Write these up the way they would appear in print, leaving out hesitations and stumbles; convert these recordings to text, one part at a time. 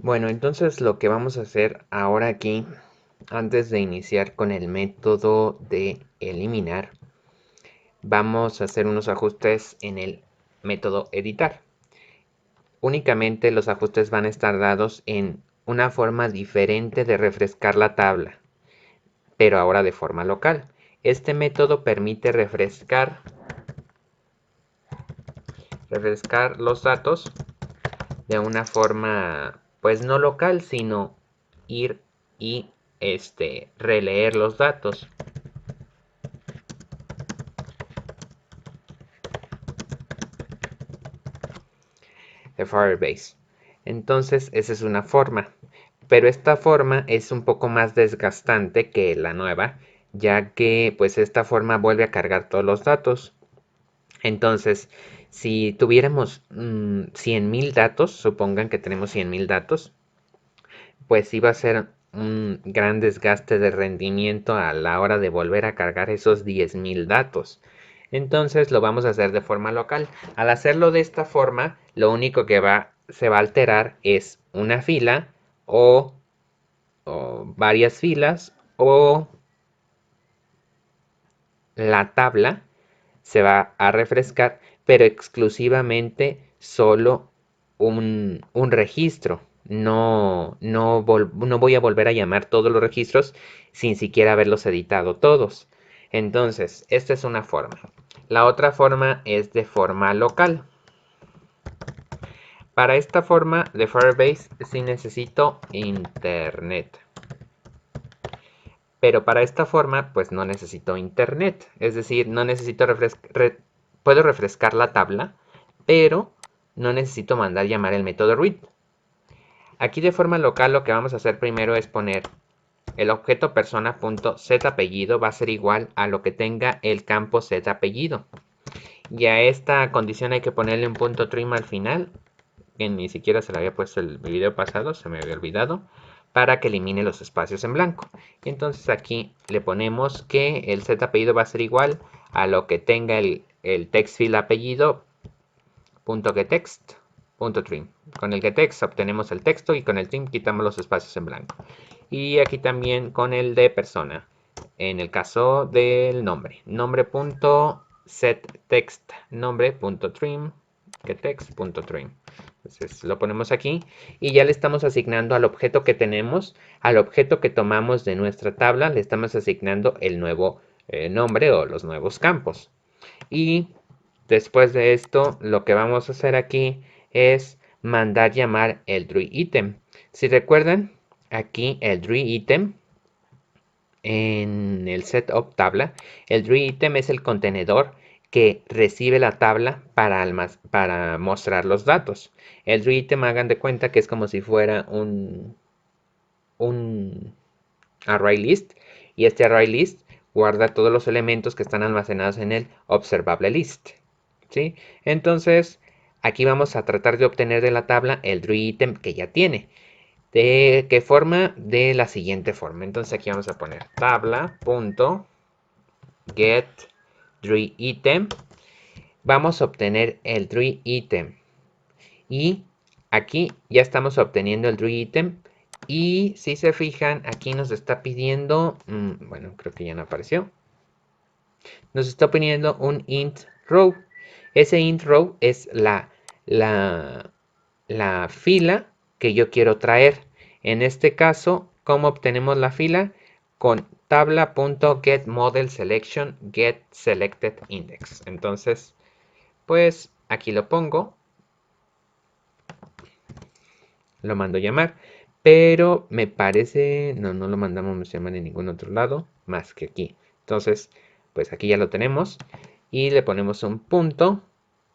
Bueno, entonces lo que vamos a hacer ahora aquí, antes de iniciar con el método de eliminar, vamos a hacer unos ajustes en el método editar. Únicamente los ajustes van a estar dados en una forma diferente de refrescar la tabla, pero ahora de forma local. Este método permite refrescar los datos de una forma, pues no local, sino ir y releer los datos de Firebase. Entonces, esa es una forma, pero esta forma es un poco más desgastante que la nueva, ya que pues esta forma vuelve a cargar todos los datos. Entonces, si tuviéramos 100.000 datos, supongan que tenemos 100.000 datos, pues iba a ser un gran desgaste de rendimiento a la hora de volver a cargar esos 10.000 datos. Entonces lo vamos a hacer de forma local. Al hacerlo de esta forma, lo único que se va a alterar es una fila o, o varias filas o la tabla se va a refrescar, pero exclusivamente solo un registro. No voy a volver a llamar todos los registros sin siquiera haberlos editado todos. Entonces, esta es una forma. La otra forma es de forma local. Para esta forma de Firebase sí necesito internet. Pero para esta forma, pues no necesito internet. Es decir, no necesito puedo refrescar la tabla, pero no necesito mandar llamar el método read. Aquí de forma local lo que vamos a hacer primero es poner el objeto persona.setApellido va a ser igual a lo que tenga el campo setApellido. Y a esta condición hay que ponerle un punto trim al final, que ni siquiera se lo había puesto el video pasado, se me había olvidado, para que elimine los espacios en blanco. Y entonces aquí le ponemos que el set apellido va a ser igual a lo que tenga el text field apellido punto getText punto trim. Con el getText obtenemos el texto y con el trim quitamos los espacios en blanco. Y aquí también con el de persona. En el caso del nombre, nombre.setText, nombre.trim, getText.trim. Entonces lo ponemos aquí y ya le estamos asignando al objeto que tenemos, al objeto que tomamos de nuestra tabla, le estamos asignando el nuevo nombre o los nuevos campos. Y después de esto, lo que vamos a hacer aquí es mandar llamar el DRUITem. Si recuerdan, aquí el DRUITem en el setup tabla, el DRUITem es el contenedor que recibe la tabla para mostrar los datos. El DRUITem, hagan de cuenta que es como si fuera un array list, y este array list guarda todos los elementos que están almacenados en el observable list. ¿Sí? Entonces, aquí vamos a tratar de obtener de la tabla el DRUITem que ya tiene. ¿De qué forma? De la siguiente forma. Entonces aquí vamos a poner tabla.getDRUITem. Vamos a obtener el DRUITem. Y aquí ya estamos obteniendo el DRUITem. Y si se fijan, aquí nos está pidiendo, bueno, creo que ya no apareció. Nos está pidiendo un int row. Ese int row es la fila que yo quiero traer. En este caso, ¿cómo obtenemos la fila? Con tabla.getModelSelection getSelectedIndex. Entonces, pues aquí lo pongo, lo mando a llamar, pero me parece, no lo mandamos a llamar en ningún otro lado más que aquí. Entonces, pues aquí ya lo tenemos y le ponemos un punto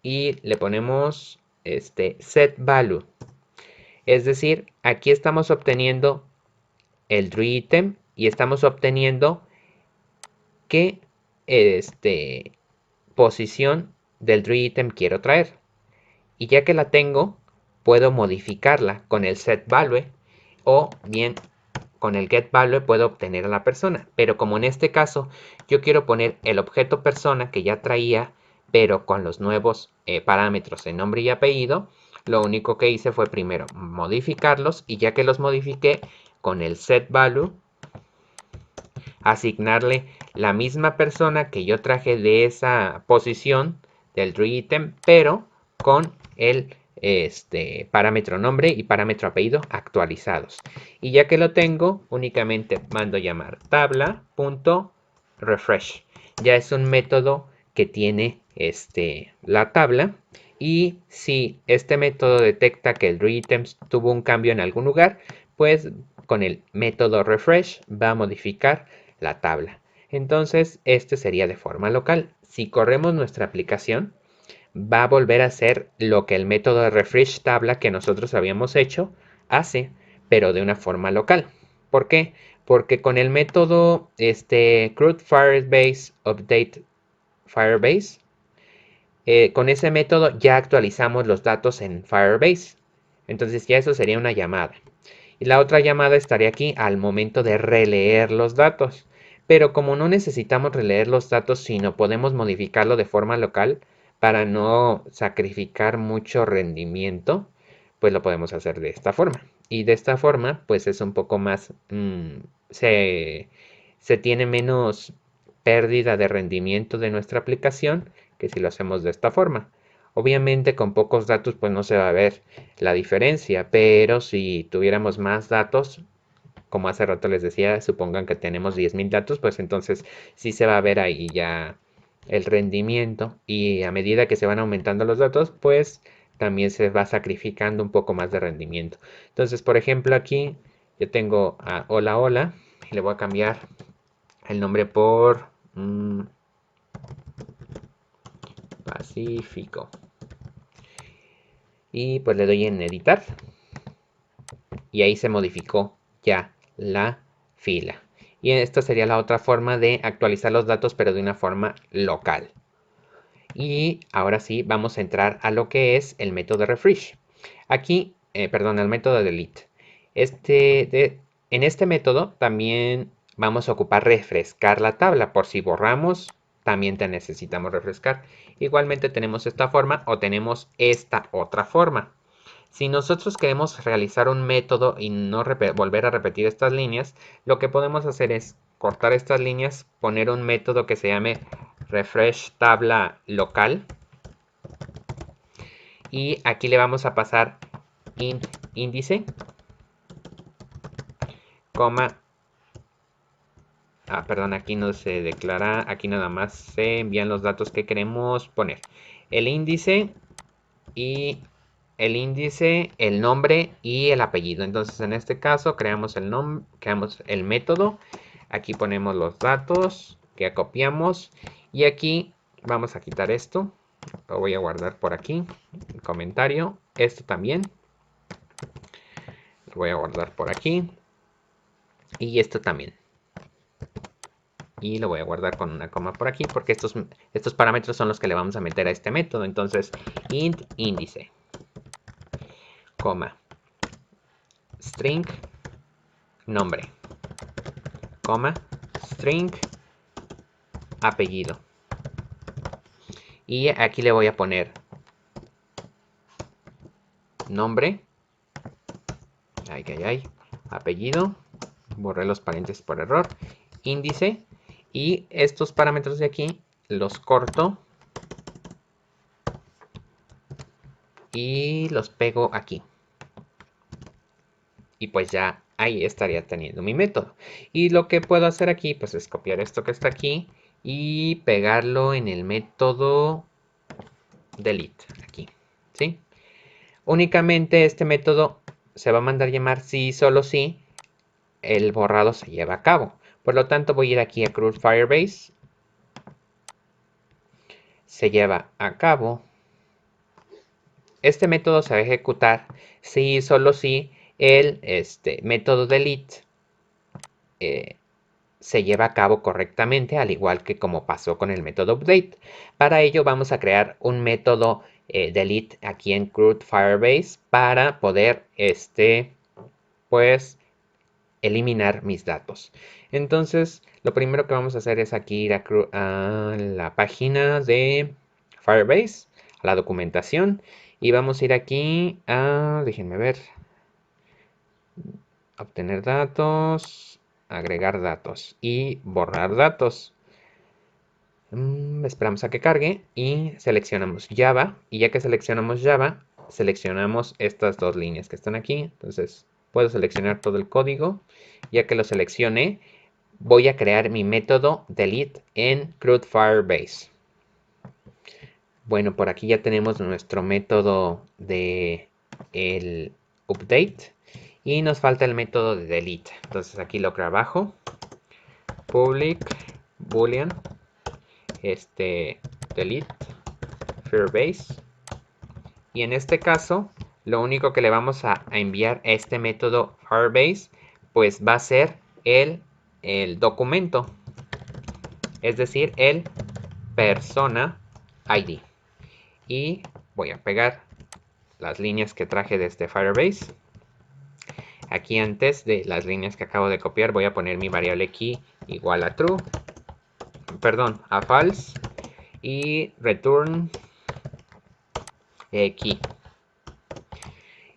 y le ponemos set value. Es decir, aquí estamos obteniendo el DRUITem y estamos obteniendo qué posición del DRUITem quiero traer. Y ya que la tengo, puedo modificarla con el setValue o bien con el getValue puedo obtener a la persona. Pero como en este caso yo quiero poner el objeto persona que ya traía, pero con los nuevos parámetros de nombre y apellido, Lo único que hice fue primero modificarlos y ya que los modifiqué con el setValue, asignarle la misma persona que yo traje de esa posición del DreItem, pero con el parámetro nombre y parámetro apellido actualizados. Y ya que lo tengo, únicamente mando llamar tabla.refresh. Ya es un método que tiene la tabla. Y si este método detecta que el DreItem tuvo un cambio en algún lugar, pues con el método refresh va a modificar la tabla. Entonces, este sería de forma local. Si corremos nuestra aplicación, va a volver a hacer lo que el método de refresh tabla que nosotros habíamos hecho hace, pero de una forma local. ¿Por qué? Porque con el método CRUD Firebase Update Firebase, con ese método ya actualizamos los datos en Firebase. Entonces ya eso sería una llamada. Y la otra llamada estaría aquí al momento de releer los datos. Pero como no necesitamos releer los datos, sino podemos modificarlo de forma local para no sacrificar mucho rendimiento, pues lo podemos hacer de esta forma. Y de esta forma, pues es un poco más, se tiene menos pérdida de rendimiento de nuestra aplicación que si lo hacemos de esta forma. Obviamente con pocos datos pues no se va a ver la diferencia, pero si tuviéramos más datos, como hace rato les decía, supongan que tenemos 10.000 datos, pues entonces sí se va a ver ahí ya el rendimiento y a medida que se van aumentando los datos, pues también se va sacrificando un poco más de rendimiento. Entonces, por ejemplo, aquí yo tengo a hola hola y le voy a cambiar el nombre por Pacífico. Y pues le doy en editar. Y ahí se modificó ya la fila. Y esta sería la otra forma de actualizar los datos, pero de una forma local. Y ahora sí, vamos a entrar a lo que es el método refresh. Aquí, perdón, el método delete. En este método también vamos a ocupar refrescar la tabla. Por si borramos, también te necesitamos refrescar. Igualmente tenemos esta forma o tenemos esta otra forma. Si nosotros queremos realizar un método y no volver a repetir estas líneas, lo que podemos hacer es cortar estas líneas, poner un método que se llame refresh tabla local y aquí le vamos a pasar int índice, coma, perdón, aquí no se declara, aquí nada más se envían los datos que queremos poner. El índice y el nombre y el apellido. Entonces en este caso creamos el método. Aquí ponemos los datos que copiamos y aquí vamos a quitar esto. Lo voy a guardar por aquí. El comentario. Esto también. Lo voy a guardar por aquí. Y esto también. Y lo voy a guardar con una coma por aquí porque estos parámetros son los que le vamos a meter a este método. Entonces int índice, coma, string nombre, coma, string apellido. Y aquí le voy a poner nombre, apellido, borré los paréntesis por error, índice, y estos parámetros de aquí los corto y los pego aquí. Y pues ya ahí estaría teniendo mi método. Y lo que puedo hacer aquí pues es copiar esto que está aquí y pegarlo en el método delete aquí, ¿sí? Únicamente este método se va a mandar llamar si y solo si el borrado se lleva a cabo. Por lo tanto voy a ir aquí a CRUD Firebase. Se lleva a cabo. Este método se va a ejecutar si y solo si el método delete se lleva a cabo correctamente, al igual que como pasó con el método update. Para ello vamos a crear un método delete aquí en CRUD Firebase para poder pues eliminar mis datos. Entonces lo primero que vamos a hacer es aquí ir a la página de Firebase, a la documentación, Y vamos a ir aquí a, déjenme ver, obtener datos, agregar datos y borrar datos. Esperamos a que cargue y seleccionamos Java. Y ya que seleccionamos Java, seleccionamos estas dos líneas que están aquí. Entonces puedo seleccionar todo el código. Ya que lo seleccioné, voy a crear mi método delete en CRUD Firebase. Bueno, por aquí ya tenemos nuestro método de el update. Y nos falta el método de delete. Entonces aquí lo creo abajo. Public boolean delete Firebase. Y en este caso, lo único que le vamos a enviar a este método Firebase, pues va a ser el documento, es decir, el persona ID. Y voy a pegar las líneas que traje de este Firebase. Aquí antes de las líneas que acabo de copiar, voy a poner mi variable key igual a true, perdón, a false, y return key.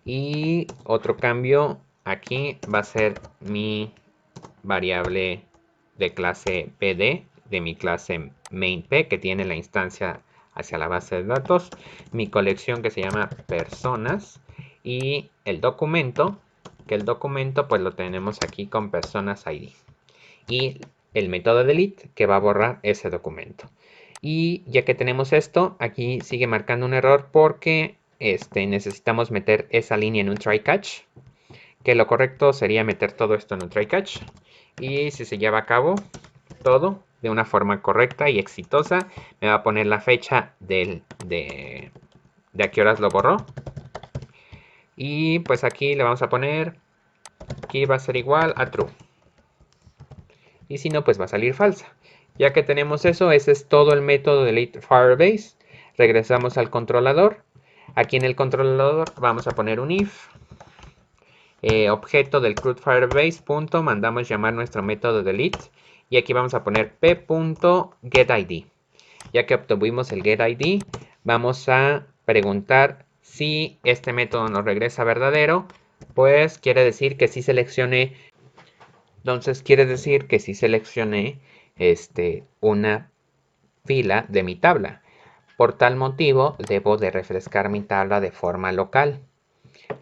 Y otro cambio aquí va a ser mi variable de clase PD de mi clase main P, que tiene la instancia hacia la base de datos, mi colección que se llama personas, y el documento, que el documento pues lo tenemos aquí con personas ID, y el método delete que va a borrar ese documento. Y ya que tenemos esto, aquí sigue marcando un error porque necesitamos meter esa línea en un try catch, que lo correcto sería meter todo esto en un try catch. Y si se lleva a cabo todo de una forma correcta y exitosa, me va a poner la fecha de a qué horas lo borró. Y pues aquí le vamos a poner que va a ser igual a true. Y si no, pues va a salir falsa. Ya que tenemos eso, ese es todo el método delete Firebase. Regresamos al controlador. Aquí en el controlador vamos a poner un if. Objeto del CRUD Firebase, punto, mandamos llamar nuestro método delete. Y aquí vamos a poner p.getID. Ya que obtuvimos el getID, vamos a preguntar si este método nos regresa verdadero. Pues quiere decir que sí seleccioné. Entonces quiere decir que sí seleccioné una fila de mi tabla. Por tal motivo, debo de refrescar mi tabla de forma local,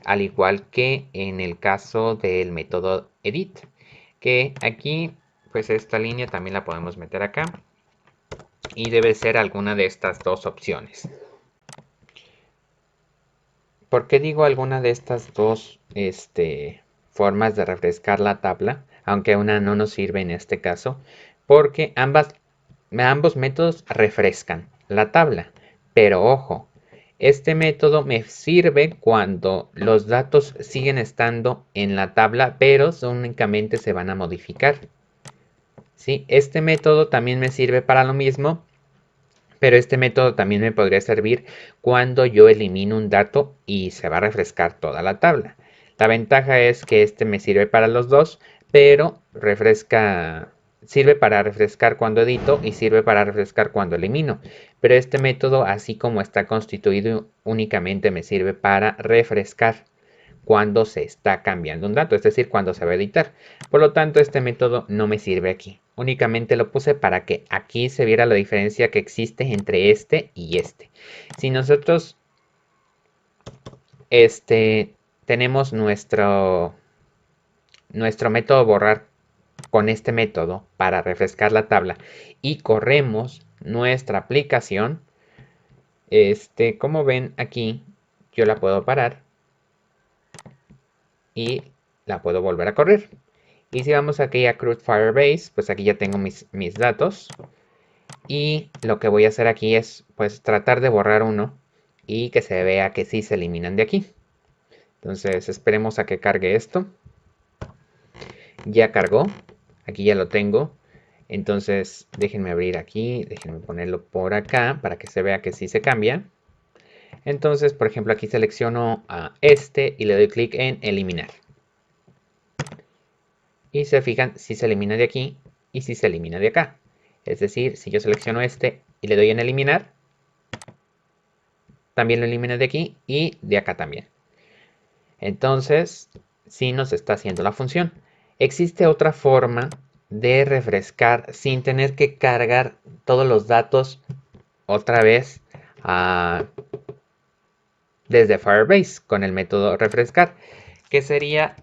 al igual que en el caso del método edit, que aquí, pues esta línea también la podemos meter acá, y debe ser alguna de estas dos opciones. ¿Por qué digo alguna de estas dos formas de refrescar la tabla? Aunque una no nos sirve en este caso, porque ambos métodos refrescan la tabla. Pero ojo, este método me sirve cuando los datos siguen estando en la tabla, pero únicamente se van a modificar. ¿Sí? Este método también me sirve para lo mismo, pero este método también me podría servir cuando yo elimino un dato y se va a refrescar toda la tabla. La ventaja es que este me sirve para los dos, pero sirve para refrescar cuando edito y sirve para refrescar cuando elimino. Pero este método, así como está constituido, únicamente me sirve para refrescar cuando se está cambiando un dato, es decir, cuando se va a editar. Por lo tanto, este método no me sirve aquí. Únicamente lo puse para que aquí se viera la diferencia que existe entre este y este. Si nosotros tenemos nuestro método borrar con este método para refrescar la tabla y corremos nuestra aplicación, como ven aquí, yo la puedo parar y la puedo volver a correr. Y si vamos aquí a CRUD Firebase, pues aquí ya tengo mis datos. Y lo que voy a hacer aquí es pues tratar de borrar uno y que se vea que sí se eliminan de aquí. Entonces esperemos a que cargue esto. Ya cargó, aquí ya lo tengo. Entonces déjenme abrir aquí, déjenme ponerlo por acá para que se vea que sí se cambia. Entonces, por ejemplo, aquí selecciono a este y le doy clic en eliminar. Y se fijan si se elimina de aquí y si se elimina de acá. Es decir, si yo selecciono este y le doy en eliminar, también lo elimina de aquí y de acá también. Entonces, sí nos está haciendo la función. Existe otra forma de refrescar sin tener que cargar todos los datos otra vez desde Firebase con el método refrescar, que sería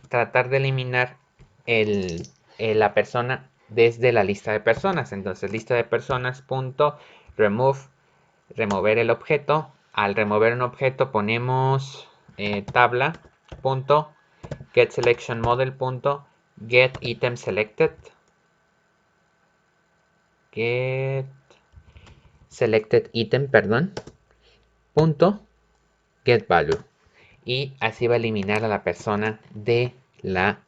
tratar de eliminar la persona desde la lista de personas. Entonces, lista de personas punto remove, remover el objeto. Al remover un objeto ponemos tabla punto get selection model punto get item selected, get selected item, perdón, punto get value, y así va a eliminar a la persona de la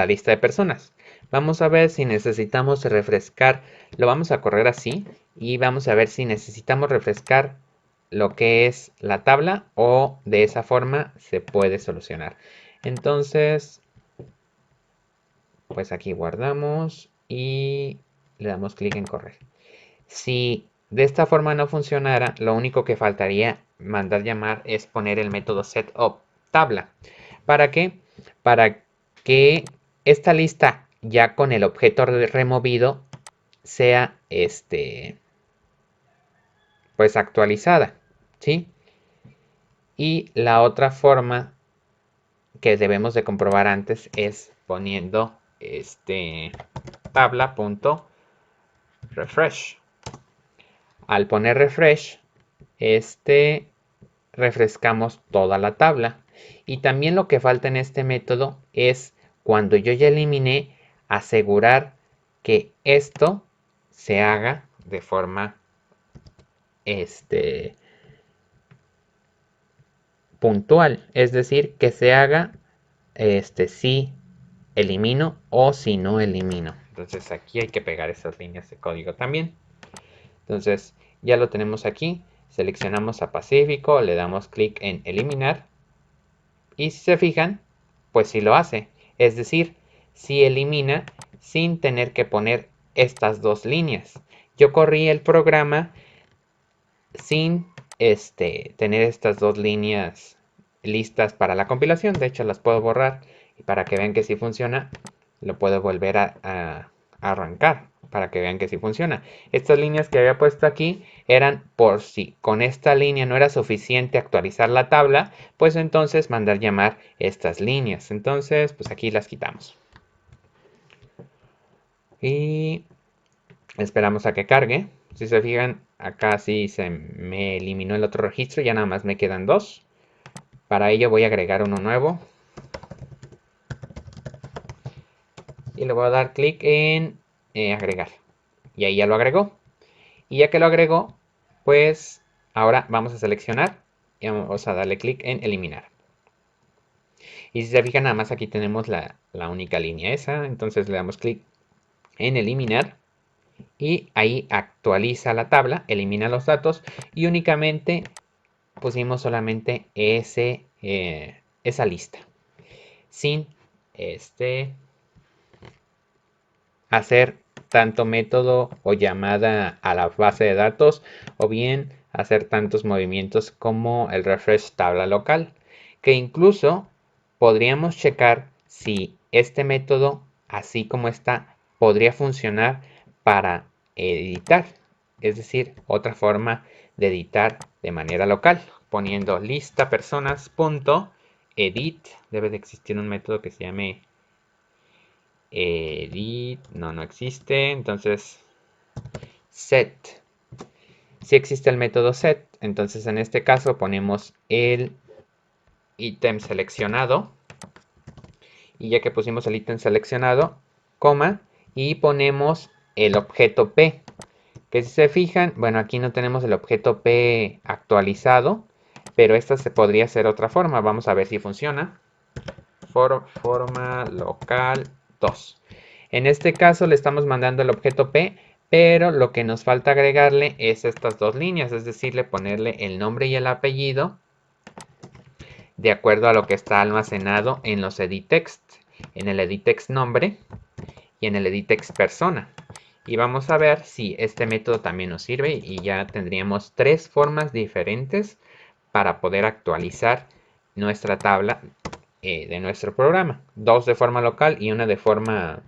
lista de personas. Vamos a ver si necesitamos refrescar, lo vamos a correr así y vamos a ver si necesitamos refrescar lo que es la tabla o de esa forma se puede solucionar. Entonces, pues aquí guardamos y le damos clic en correr. Si de esta forma no funcionara, lo único que faltaría mandar llamar es poner el método setUpTabla. ¿Para qué? Para que esta lista ya con el objeto removido sea pues actualizada, ¿sí? Y la otra forma que debemos de comprobar antes es poniendo tabla.refresh. Al poner refresh, refrescamos toda la tabla. Y también lo que falta en este método es, cuando yo ya eliminé, asegurar que esto se haga de forma puntual. Es decir, que se haga si elimino o si no elimino. Entonces aquí hay que pegar esas líneas de código también. Entonces ya lo tenemos aquí. Seleccionamos a Pacífico, le damos clic en eliminar. Y si se fijan, pues sí lo hace. Es decir, sí elimina sin tener que poner estas dos líneas. Yo corrí el programa sin tener estas dos líneas listas para la compilación. De hecho, las puedo borrar. Y para que vean que sí funciona, lo puedo volver a arrancar. Para que vean que sí funciona. Estas líneas que había puesto aquí eran por si con esta línea no era suficiente actualizar la tabla, pues entonces mandar llamar estas líneas. Entonces, pues aquí las quitamos. Y esperamos a que cargue. Si se fijan, acá sí se me eliminó el otro registro, ya nada más me quedan dos. Para ello voy a agregar uno nuevo. Y le voy a dar clic en agregar. Y ahí ya lo agregó. Y ya que lo agregó, pues ahora vamos a seleccionar y vamos a darle clic en eliminar. Y si se fijan, nada más aquí tenemos la única línea esa. Entonces le damos clic en eliminar. Y ahí actualiza la tabla, elimina los datos y únicamente pusimos solamente esa lista. Sin hacer tanto método o llamada a la base de datos o bien hacer tantos movimientos como el refresh tabla local, que incluso podríamos checar si este método así como está podría funcionar para editar, es decir, otra forma de editar de manera local, poniendo lista personas punto edit. Debe de existir un método que se llame edit, no existe. Entonces set, si existe el método set. Entonces en este caso ponemos el ítem seleccionado, y ya que pusimos el ítem seleccionado, coma, y ponemos el objeto P, que si se fijan, bueno, aquí no tenemos el objeto P actualizado, pero esta se podría hacer otra forma. Vamos a ver si funciona. Forma local 2. En este caso le estamos mandando el objeto P, pero lo que nos falta agregarle es estas dos líneas, es decir, ponerle el nombre y el apellido de acuerdo a lo que está almacenado en los edit text, en el edit text nombre y en el edit text persona. Y vamos a ver si este método también nos sirve y ya tendríamos 3 formas diferentes para poder actualizar nuestra tabla de nuestro programa. 2 de forma local y una de forma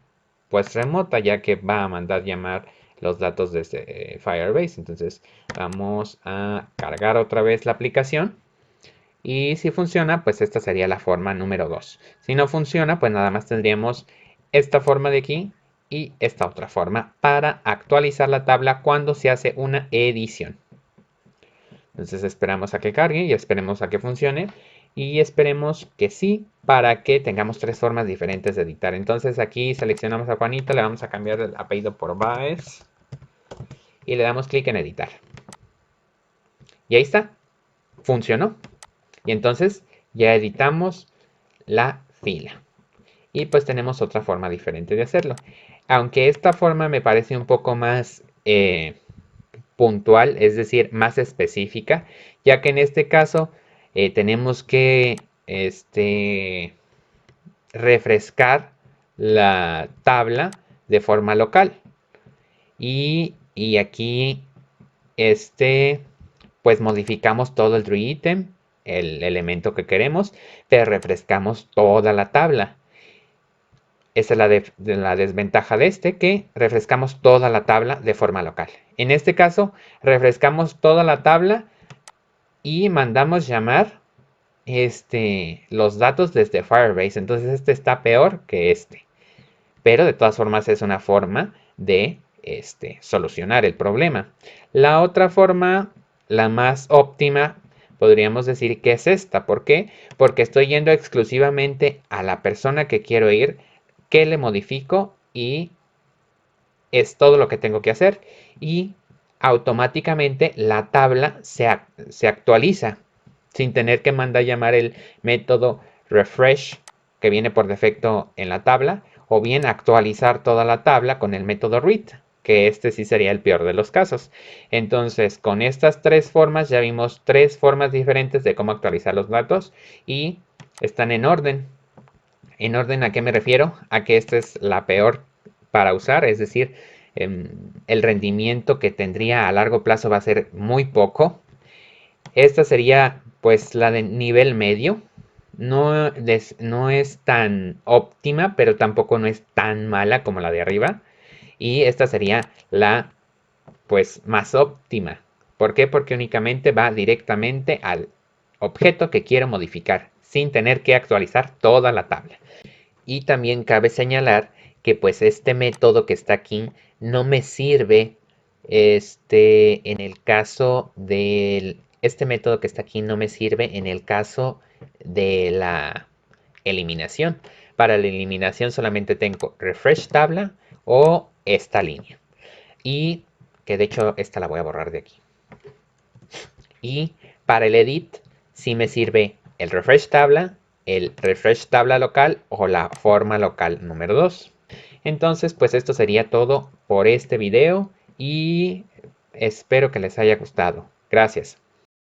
pues remota, ya que va a mandar llamar los datos desde Firebase. Entonces vamos a cargar otra vez la aplicación. Y si funciona, pues esta sería la forma número 2. Si no funciona, pues nada más tendríamos esta forma de aquí y esta otra forma para actualizar la tabla cuando se hace una edición. Entonces esperamos a que cargue y esperemos a que funcione. Y esperemos que sí, para que tengamos 3 formas diferentes de editar. Entonces aquí seleccionamos a Juanito, le vamos a cambiar el apellido por Baez. Y le damos clic en editar. Y ahí está, funcionó. Y entonces ya editamos la fila. Y pues tenemos otra forma diferente de hacerlo. Aunque esta forma me parece un poco más puntual, es decir, más específica, ya que en este caso tenemos que refrescar la tabla de forma local. Y aquí pues modificamos todo el DreamItem, el elemento que queremos, pero refrescamos toda la tabla. Esa es la desventaja de que refrescamos toda la tabla de forma local. En este caso, refrescamos toda la tabla y mandamos llamar los datos desde Firebase. Entonces este está peor que este. Pero de todas formas es una forma de solucionar el problema. La otra forma, la más óptima, podríamos decir que es esta. ¿Por qué? Porque estoy yendo exclusivamente a la persona que quiero ir, que le modifico y es todo lo que tengo que hacer. Y automáticamente la tabla se actualiza sin tener que mandar llamar el método refresh que viene por defecto en la tabla, o bien actualizar toda la tabla con el método read, que este sí sería el peor de los casos. Entonces, con estas 3 formas ya vimos 3 formas diferentes de cómo actualizar los datos y están en orden. ¿En orden a qué me refiero? A que esta es la peor para usar, es decir, el rendimiento que tendría a largo plazo va a ser muy poco. Esta sería pues la de nivel medio. No es tan óptima, pero tampoco no es tan mala como la de arriba. Y esta sería la pues más óptima. ¿Por qué? Porque únicamente va directamente al objeto que quiero modificar, sin tener que actualizar toda la tabla. Y también cabe señalar que pues este método que está aquí no me sirve en el caso del este método que está aquí no me sirve en el caso de la eliminación. Para la eliminación solamente tengo refresh tabla o esta línea. Y que de hecho esta la voy a borrar de aquí. Y para el edit sí me sirve el refresh tabla local o la forma local número 2. Entonces, pues esto sería todo por este video y espero que les haya gustado. Gracias.